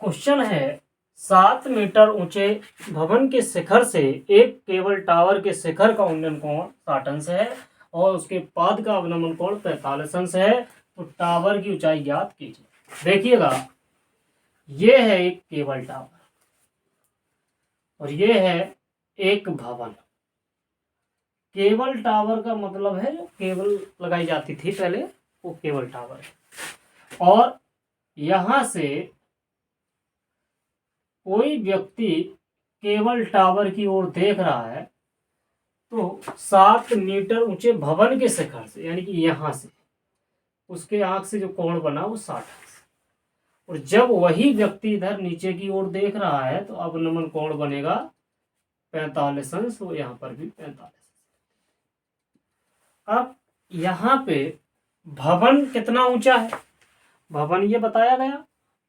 Question है 7 metre ऊंचे भवन के शिखर से एक केबल टावर के शिखर का उन्नयन कोण 60 अंश है और उसके पाद का अवनमन कोण 45 अंश है। तो टावर की ऊंचाई ज्ञात कीजिए। देखिएगा, ये है एक केबल टावर और ये है एक भवन। केबल टावर का मतलब है जो केबल लगाई जाती थी पहले, वो केबल टावर है। और यहां से कोई व्यक्ति केबल टावर की ओर देख रहा है तो 7 मीटर ऊंचे भवन के शिखर से, यानी कि यहां से उसके आंख से जो कोण बना वो 60 अंश। और जब वही व्यक्ति इधर नीचे की ओर देख रहा है तो अवनमन कोण बनेगा 45 अंश। वो यहां पर भी 45। अब यहां पे भवन कितना ऊंचा है, भवन ये बताया गया,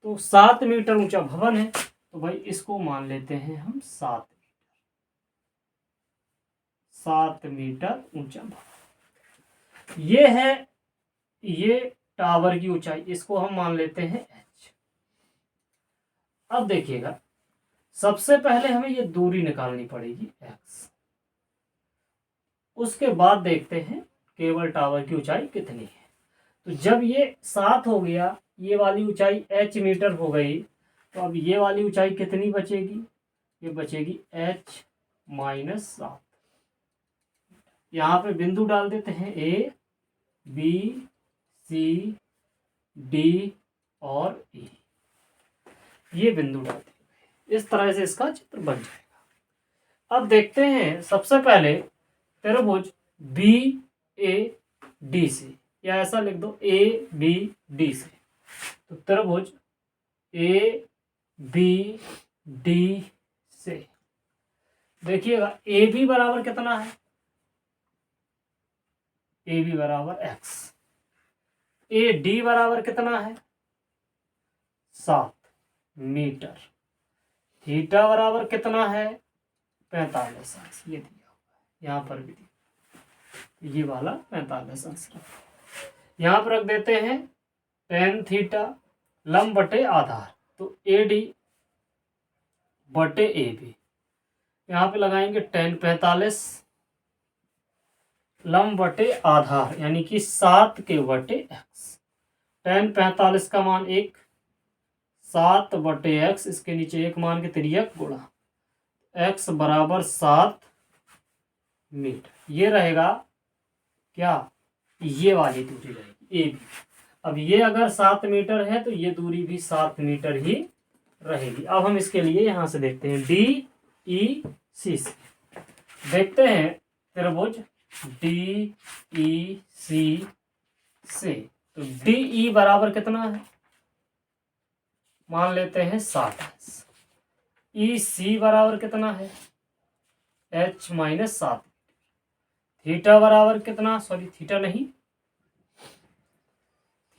तो 7 मीटर ऊंचा भवन है। तो भाई इसको मान लेते हैं हम 7 मीटर ऊंचा भवन। ये है ये टावर की ऊंचाई, इसको हम मान लेते हैं h। अब देखिएगा, सबसे पहले हमें ये दूरी निकालनी पड़ेगी x। उसके बाद देखते हैं केबल टावर की ऊंचाई कितनी है। तो जब ये 7 हो गया, ये वाली ऊंचाई h मीटर हो गई, तो अब ये वाली ऊंचाई कितनी बचेगी, ये बचेगी h - 7। यहाँ पे बिंदु डाल देते हैं A, B, C, D और E। ये बिंदु डाल देंगे, इस तरह से इसका चित्र बन जाएगा। अब देखते हैं, सबसे पहले त्रिभुज BAD से, या ऐसा लिख दो ABD से। तो त्रिभुज ABD से देखिएगा, AB बराबर कितना है, AB बराबर x। AD बराबर कितना है 7 मीटर। थीटा बराबर कितना है 45 अंश। ये दिया हुआ है, यहाँ पर भी दिया, ये वाला 45 अंश। यहाँ पर रख देते हैं tan थीटा लंब बटे आधार, तो AD बटे AB। यहाँ पे लगाएंगे tan 45 लंब बटे आधार, यानी कि 7 के बटे x। tan 45 का मान 1, 7 बटे x, इसके नीचे 1 मान के तिर्यक गुणा x बराबर 7 मीटर। ये रहेगा क्या, ये वाली दूरी रहेगी AB। अब ये अगर 7 मीटर है तो ये दूरी भी 7 मीटर ही रहेगी। अब हम इसके लिए यहां से देखते हैं DEC से देखते हैं त्रिभुज DEC से। तो DE बराबर कितना है, मान लेते हैं 60 अंश। EC बराबर कितना है h - 7। थीटा बराबर कितना, सॉरी थीटा नहीं,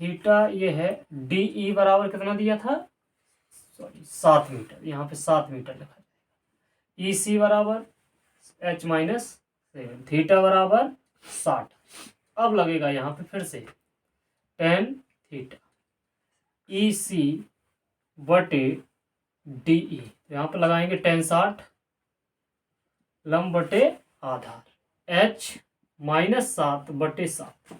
थीटा ये है DE बराबर कितना दिया था, सॉरी 7 मीटर, यहाँ पे 7 मीटर लिखा जाएगा। EC बराबर h - 7, थीटा बराबर 60। अब लगेगा यहाँ पे फिर से tan थीटा EC बटे DE। यहाँ पे लगाएंगे tan 60 लंब बटे आधार, h - 7 बटे 7।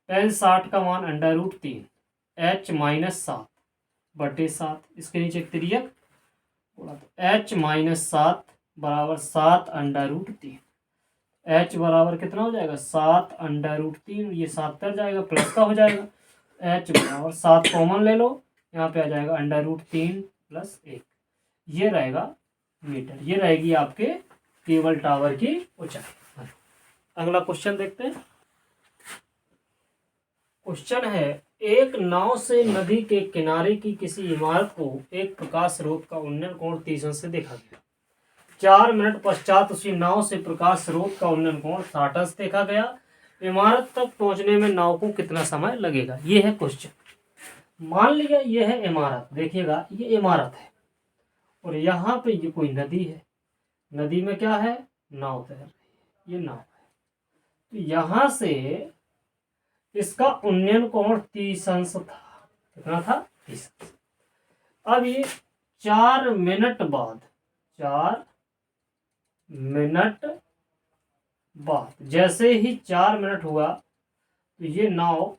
tan 60 का मान √3, h - 7 बटे 7, इसके नीचे एक तिर्यक बोला, तो h - 7 बराबर 7 √3। h बराबर कितना हो जाएगा 7 √3, ये 7 कर जाएगा, प्लस का हो जाएगा। h बराबर 7 कॉमन ले लो, यहाँ पे आ जाएगा √3 + 1, ये रहेगा मीटर। ये रहेगी आपके केबल टावर की ऊंचाई। अगला क्वेश्चन देखते हैं। क्वेश्चन है, एक नाव से नदी के किनारे की किसी इमारत को एक प्रकाश स्रोत का उन्नयन कोण 30 अंश से देखा गया। 4 मिनट पश्चात उसी नाव से प्रकाश स्रोत का उन्नयन कोण 60 अंश देखा गया। इमारत तक पहुंचने में नाव को कितना समय लगेगा, ये है क्वेश्चन। मान लिया ये है इमारत, देखिएगा ये इमारत है और यहाँ पे ये कोई नदी है, नदी में क्या है, नाव तैर रही है, ये नाव है। तो यहाँ से इसका उन्नयन कोण 30 अंश था। कितना था 30 अंश। अब ये 4 मिनट बाद, 4 मिनट बाद जैसे ही 4 मिनट हुआ तो ये नाव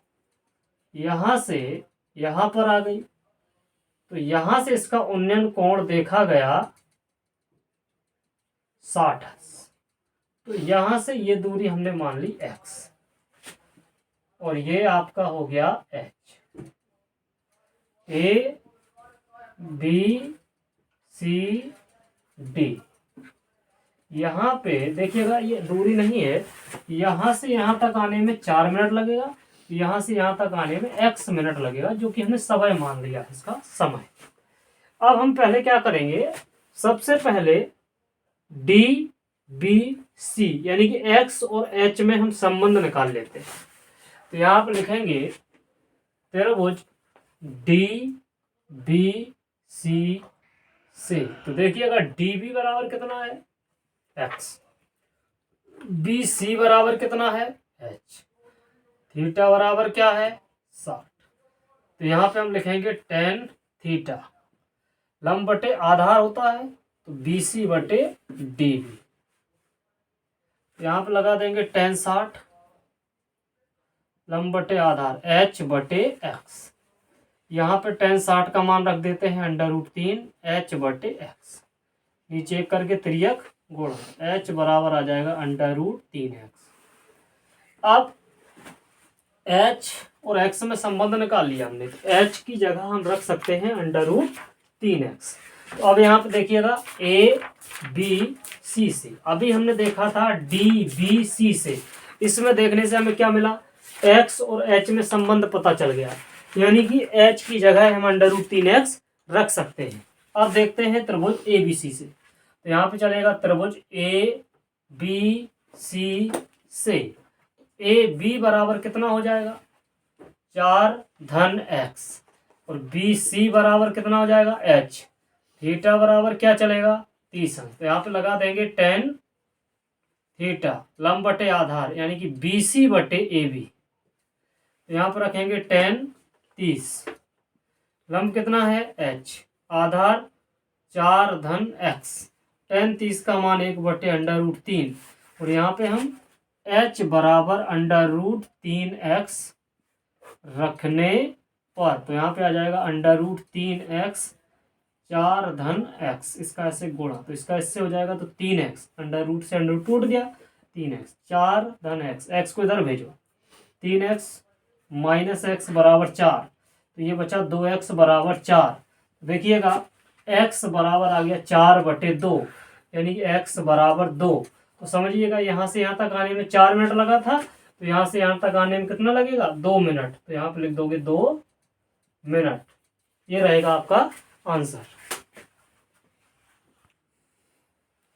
यहां से यहां पर आ गई। तो यहां से इसका उन्नयन कोण देखा गया 60 है। तो यहां से ये दूरी हमने मान ली x, और ये आपका हो गया h। A B C D, यहाँ पे देखिएगा ये दूरी नहीं है, यहां से यहां तक आने में 4 मिनट लगेगा, यहां से यहां तक आने में x मिनट लगेगा, जो कि हमने समय मान लिया है इसका समय। अब हम पहले क्या करेंगे, सबसे पहले डी बी सी यानी कि x और h में हम संबंध निकाल लेते हैं। तो यहां पर लिखेंगे त्रिभुज डी बी सी से, तो देखिएगा डी बी बराबर कितना है x, बी सी बराबर कितना है h, थीटा बराबर क्या है 60। तो यहां पे हम लिखेंगे tan थीटा, लंब बटे आधार होता है तो बी सी बटे डी बी। यहां पे लगा देंगे tan 60, लंब बटे आधार h बटे x। यहाँ पे tan 60 का मान रख देते हैं √3 h बटे x, नीचे करके तिर्यक गुणा h बराबर आ जाएगा √3x। अब h और x में संबंध निकाल लिया हमने, तो h की जगह हम रख सकते हैं √3x। तो अब यहाँ पे देखिएगा a b c से, अभी हमने देखा था d b c से, इसमें देखने से हमें क्या मिला, x और h में संबंध पता चल गया, यानी कि h की जगह हम √3x रख सकते हैं। अब देखते हैं त्रिभुज ए बी सी से, तो यहाँ पे चलेगा त्रिभुज ए बी सी से, ए बी बराबर कितना हो जाएगा 4 धन x, और बी सी बराबर कितना हो जाएगा h, थीटा बराबर क्या चलेगा 30 अंश। तो यहाँ पे लगा देंगे tan थीटा लंब बटे आधार यानी कि बी सी बटे ए बी, यहाँ पर रखेंगे tan 30, लंब कितना है h, आधार 4 धन x, tan 30 का मान 1 बटे √3, और यहाँ पे हम h बराबर √3x रखने पर, तो यहाँ पे आ जाएगा √3x 4 धन x, इसका ऐसे गुणा, तो इसका इससे हो जाएगा तो 3x, अंडर से अंडर टूट गया, 3x 4 धन x को इधर भेजो, 3x माइनस x बराबर 4, तो ये बचा 2x बराबर 4। देखिएगा x बराबर आ गया 4 बटे 2, यानी कि x बराबर 2। तो समझिएगा यहाँ से यहाँ तक आने में 4 मिनट लगा था, तो यहाँ से यहाँ तक आने में कितना लगेगा 2 मिनट, तो यहाँ पे लिख दोगे 2 मिनट, ये रहेगा आपका आंसर।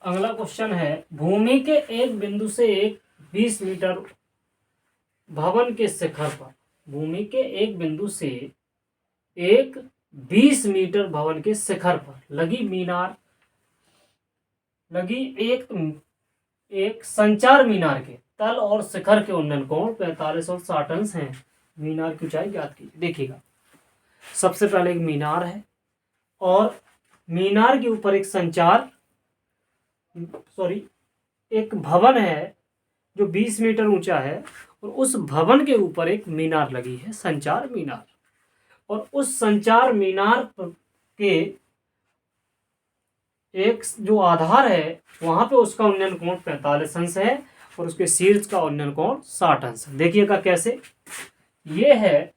अगला क्वेश्चन है, भूमि के एक बिंदु से एक 20 मीटर भवन के शिखर पर, भूमि के एक बिंदु से एक 20 मीटर भवन के शिखर पर लगी मीनार, लगी एक संचार मीनार के तल और शिखर के उन्नयन कोण 45 और 60 अंश हैं। मीनार की ऊंचाई ज्ञात कीजिए। देखिएगा सबसे पहले एक मीनार है, और मीनार के ऊपर एक एक भवन है जो 20 मीटर ऊंचा है, और उस भवन के ऊपर एक मीनार लगी है, संचार मीनार, और उस संचार मीनार के एक जो आधार है वहां पे उसका उन्नयन कोण 45 अंश है, और उसके शीर्ष का उन्नयन कोण 60 अंश। देखिएगा कैसे, ये है,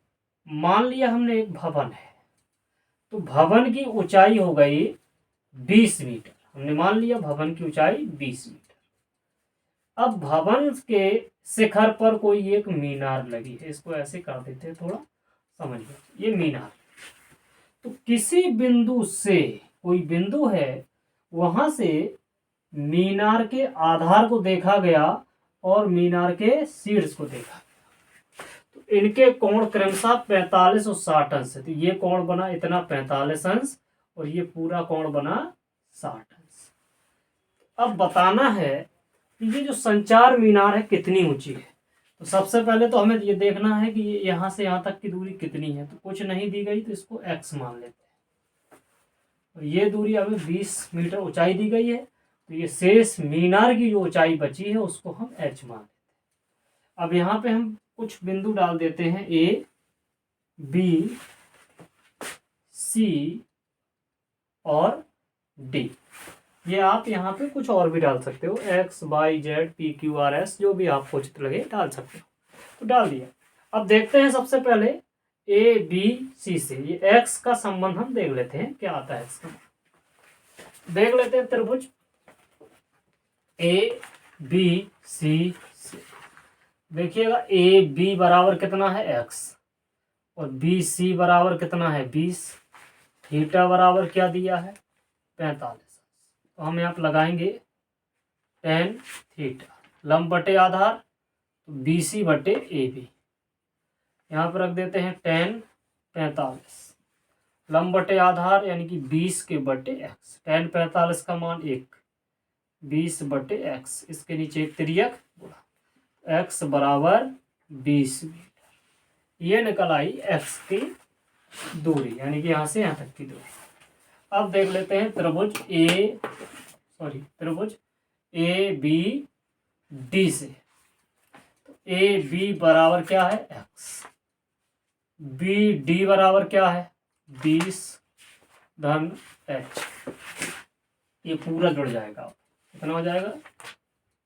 मान लिया हमने एक भवन है, तो भवन की ऊंचाई हो गई 20 मीटर, हमने मान लिया भवन की ऊंचाई 20 मीटर। अब भवन के शिखर पर कोई एक मीनार लगी है, इसको ऐसे कर देते हैं थोड़ा समझ लो, ये मीनार, तो किसी बिंदु से, कोई बिंदु है वहां से मीनार के आधार को देखा गया और मीनार के शीर्ष को देखा गया, तो इनके कोण क्रमशः 45 और 60 अंश है। तो ये कोण बना इतना 45 अंश, और ये पूरा कोण बना 60 अंश। अब बताना है कि ये जो संचार मीनार है कितनी ऊंची है। तो सबसे पहले तो हमें ये देखना है कि यहाँ से यहाँ तक की दूरी कितनी है, तो कुछ नहीं दी गई तो इसको x मान लेते हैं। और ये दूरी हमें 20 मीटर ऊंचाई दी गई है, तो ये शेष मीनार की जो ऊंचाई बची है उसको हम h मान लेते हैं। अब यहाँ पे हम कुछ बिंदु डाल देते हैं A, B, C और D। ये आप यहाँ पे कुछ और भी डाल सकते हो, X, Y, Z, P, Q, R, S, जो भी आपको उचित लगे डाल सकते हो। तो डाल दिया। अब देखते हैं सबसे पहले A, B, C से ये X का संबंध हम देख लेते हैं क्या आता है। X का देख लेते हैं त्रिभुज A, B, C से। देखिएगा A, B बराबर कितना है x और B, C बराबर कितना है 20। थीटा बराबर क्या दिया है 45। तो हम यहाँ पर लगाएंगे tan थीटा लंब बटे आधार तो BC बटे AB। यहाँ पर रख देते हैं tan 45 लंब बटे आधार यानी कि 20 के बटे x। tan 45 का मान 1, 20 बटे x, इसके नीचे एक तिर्यक गुणा x बराबर 20 मीटर। ये निकल आई x की दूरी यानी कि यहाँ से यहाँ तक की दूरी। अब देख लेते हैं त्रिभुज ए बी डी से। तो ए बी बराबर क्या है x, बी डी बराबर क्या है 20 धन h। ये पूरा जुड़ जाएगा, कितना हो जाएगा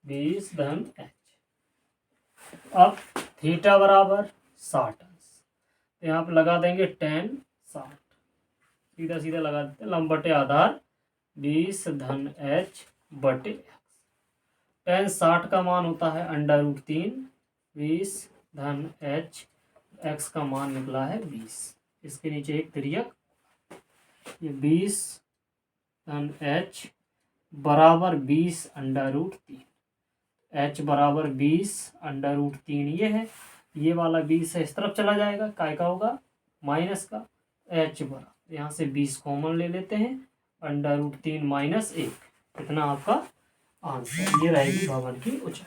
20 धन h। अब थीटा बराबर 60 अंश, तो यहाँ पर लगा देंगे tan 60, सीधा सीधा लगा देते हैं लंब बटे आधार 20 धन h बटे x। tan 60 का मान होता है √3, 20 धन h, x का मान निकला है 20। इसके नीचे एक तिर्यक, ये 20 धन h बराबर 20 √3, h बराबर 20 √3 ये है। ये वाला 20 है इस तरफ चला जाएगा, काय का होगा माइनस का, h बराबर यहाँ से 20 कॉमन ले लेते हैं √3 - 1, कितना आपका आंसर। ये रहेगी भवन की ऊंचाई।